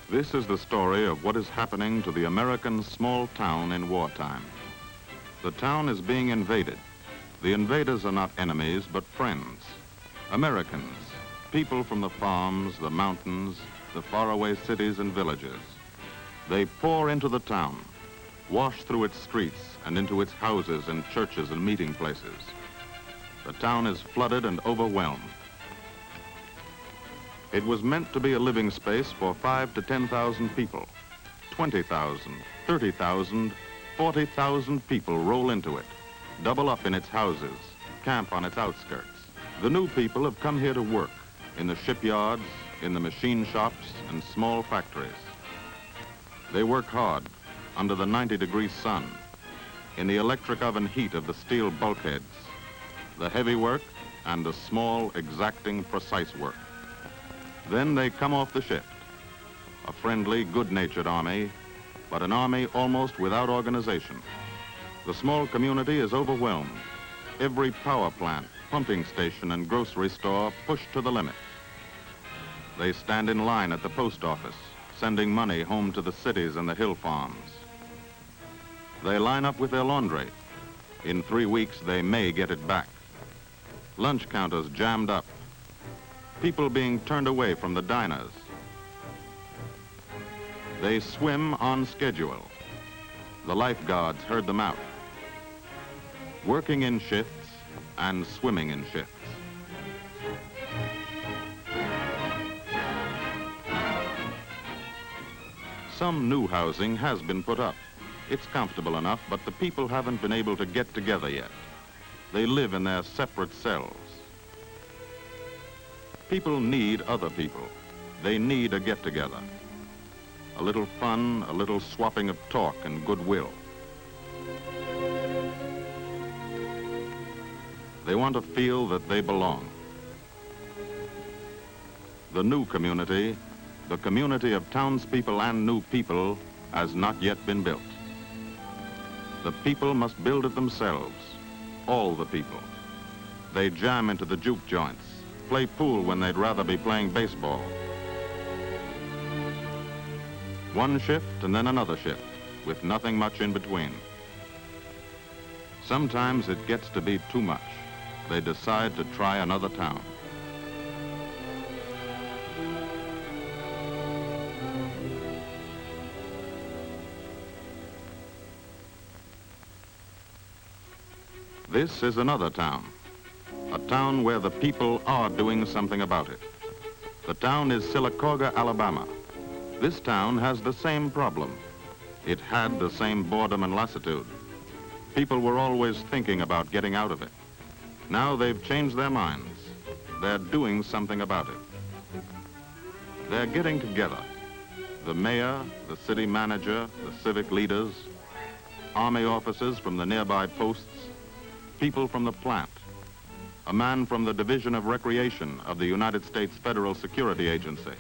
This is the story of what is happening to the American small town in wartime. The town is being invaded. The invaders are not enemies, but friends. Americans, people from the farms, the mountains, the faraway cities and villages. They pour into the town, wash through its streets and into its houses and churches and meeting places. The town is flooded and overwhelmed. It was meant to be a living space for 5,000 to 10,000 people. 20,000, 30,000, 40,000 people roll into it, double up in its houses, camp on its outskirts. The new people have come here to work in the shipyards, in the machine shops and small factories. They work hard under the 90-degree sun, in the electric oven heat of the steel bulkheads, the heavy work and the small, exacting, precise work. Then they come off the shift, a friendly, good-natured army, but an army almost without organization. The small community is overwhelmed. Every power plant, pumping station, and grocery store pushed to the limit. They stand in line at the post office, sending money home to the cities and the hill farms. They line up with their laundry. In 3 weeks, they may get it back. Lunch counters jammed up. People being turned away from the diners. They swim on schedule. The lifeguards herd them out. Working in shifts and swimming in shifts. Some new housing has been put up. It's comfortable enough, but the people haven't been able to get together yet. They live in their separate cells. People need other people. They need a get-together. A little fun, a little swapping of talk and goodwill. They want to feel that they belong. The new community, the community of townspeople and new people, has not yet been built. The people must build it themselves, all the people. They jam into the juke joints, play pool when they'd rather be playing baseball. One shift and then another shift, with nothing much in between. Sometimes it gets to be too much. They decide to try another town. This is another town, a town where the people are doing something about it. The town is Sylacauga, Alabama. This town has the same problem. It had the same boredom and lassitude. People were always thinking about getting out of it. Now they've changed their minds. They're doing something about it. They're getting together. The mayor, the city manager, the civic leaders, army officers from the nearby posts, people from the plant, a man from the Division of Recreation of the United States Federal Security Agency.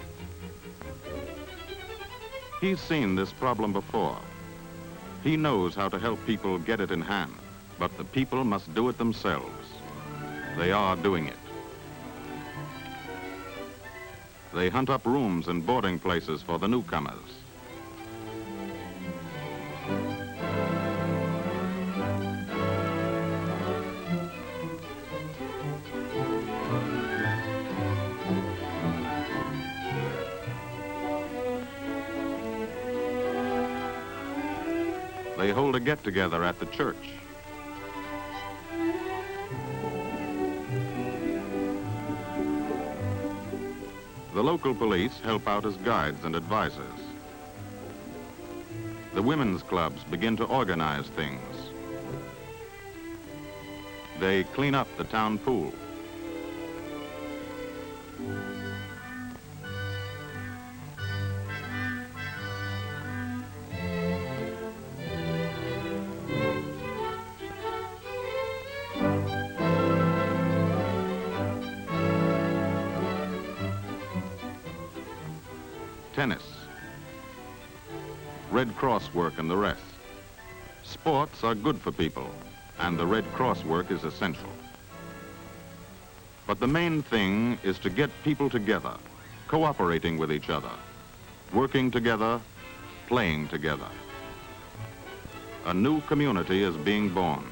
He's seen this problem before. He knows how to help people get it in hand, but the people must do it themselves. They are doing it. They hunt up rooms and boarding places for the newcomers. They hold a get-together at the church. The local police help out as guides and advisors. The women's clubs begin to organize things. They clean up the town pool. Tennis, Red Cross work and the rest. Sports are good for people, and the Red Cross work is essential. But the main thing is to get people together, cooperating with each other. working together, playing together. A new community is being born.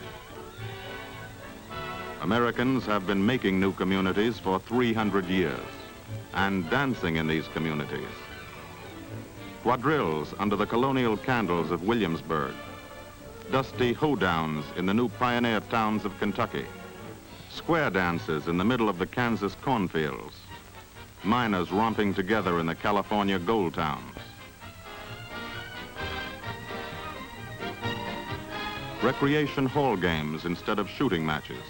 Americans have been making new communities for 300 years and dancing in these communities. Quadrilles under the colonial candles of Williamsburg, dusty hoedowns in the new pioneer towns of Kentucky, square dances in the middle of the Kansas cornfields, miners romping together in the California gold towns. Recreation hall games instead of shooting matches.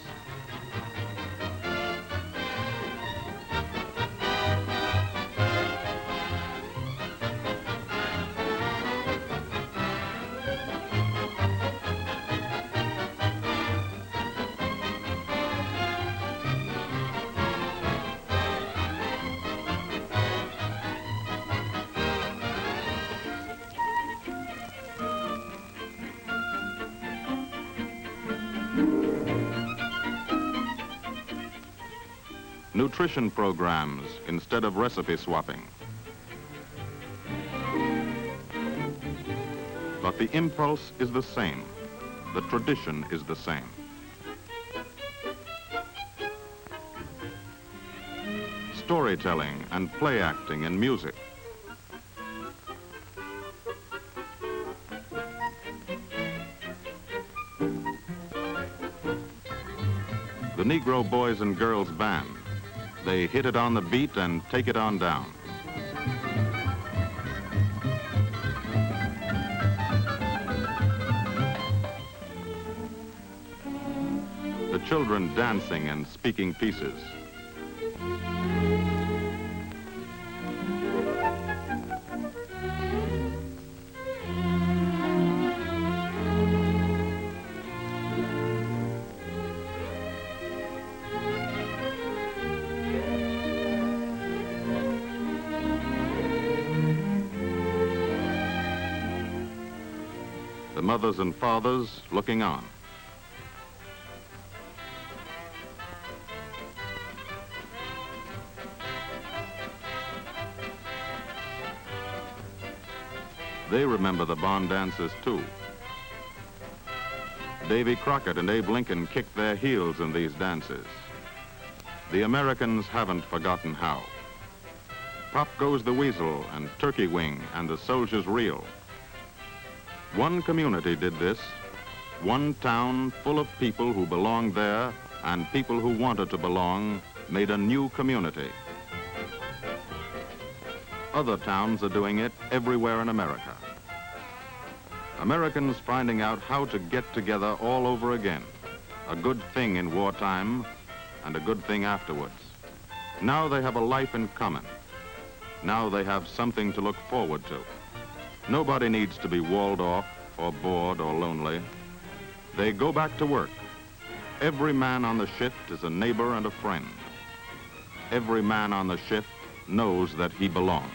Nutrition programs instead of recipe swapping. But the impulse is the same. The tradition is the same. Storytelling and play acting and music. The Negro Boys and Girls Band. They hit it on the beat and take it on down. The children dancing and speaking pieces. The mothers and fathers looking on. They remember the barn dances too. Davy Crockett and Abe Lincoln kicked their heels in these dances. The Americans haven't forgotten how. Pop Goes the Weasel and Turkey Wing and the Soldier's Reel. One community did this, one town full of people who belonged there and people who wanted to belong made a new community. Other towns are doing it everywhere in America. Americans finding out how to get together all over again, a good thing in wartime and a good thing afterwards. Now they have a life in common. Now they have something to look forward to. Nobody needs to be walled off or bored or lonely. They go back to work. Every man on the shift is a neighbor and a friend. Every man on the shift knows that he belongs.